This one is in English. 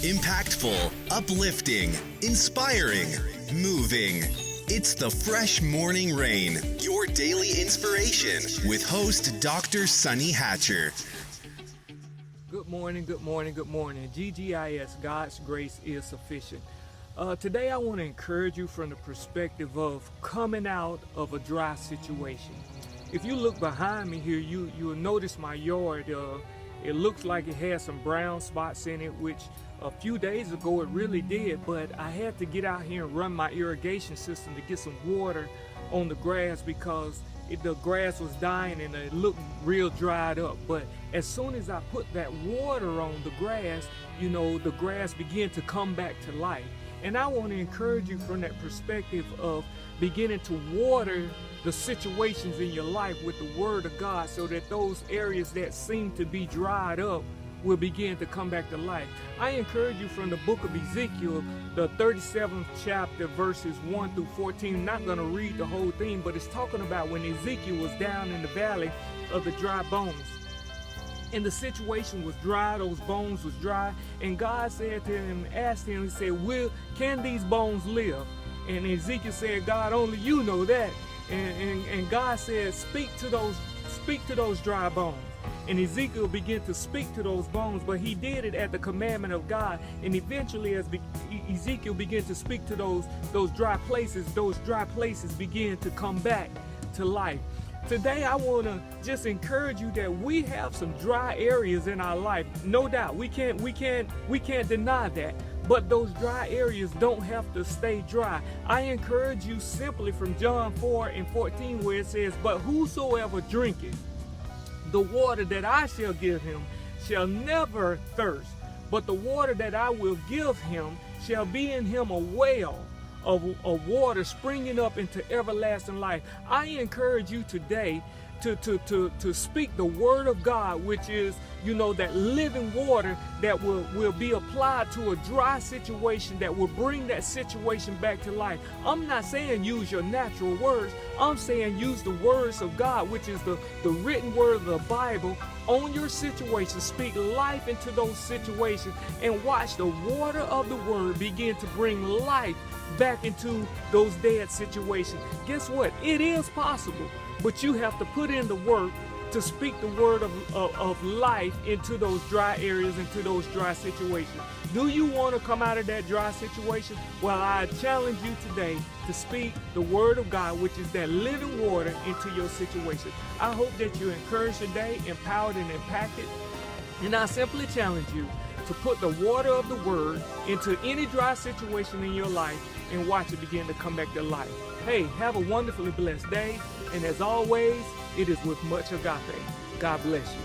Impactful, uplifting, inspiring, moving. It's the Fresh Morning Rain, your daily inspiration with host Dr. Sunny Hatcher. Good morning, good morning, good morning. GGIS, God's grace is sufficient. Today I want to encourage you from the perspective of coming out of a dry situation. If you look behind me here, you'll notice my yard. It looks like it has some brown spots in it, which a few days ago it really did, but I had to get out here and run my irrigation system to get some water on the grass because the grass was dying and it looked real dried up. But as soon as I put that water on the grass, the grass began to come back to life. And I want to encourage you from that perspective of beginning to water the situations in your life with the Word of God so that those areas that seem to be dried up will begin to come back to life. I encourage you from the book of Ezekiel, the 37th chapter, verses 1 through 14. I'm not going to read the whole thing, but it's talking about when Ezekiel was down in the valley of the dry bones. And the situation was dry, those bones was dry. And God said to him, asked him, he said, can these bones live? And Ezekiel said, God, only you know that. And God said, speak to those dry bones. And Ezekiel began to speak to those bones, but he did it at the commandment of God. And eventually, as Ezekiel began to speak to those dry places began to come back to life. Today, I want to just encourage you that we have some dry areas in our life. No doubt, we can't deny that. But those dry areas don't have to stay dry. I encourage you simply from John 4:14, where it says, "But whosoever drinketh the water that I shall give him shall never thirst, but the water that I will give him shall be in him a well of water springing up into everlasting life." I encourage you today to speak the Word of God, which is, that living water that will be applied to a dry situation, that will bring that situation back to life. I'm not saying use your natural words. I'm saying use the words of God, which is the written word of the Bible on your situation. Speak life into those situations and watch the water of the Word begin to bring life back into those dead situations. Guess what? It is possible, but you have to put in the work to speak the word of life into those dry areas, into those dry situations. Do you want to come out of that dry situation? Well, I challenge you today to speak the Word of God, which is that living water, into your situation. I hope that you're encouraged today, empowered, and impacted. And I simply challenge you to put the water of the Word into any dry situation in your life and watch it begin to come back to life. Hey, have a wonderfully blessed day. And as always, it is with much agape. God bless you.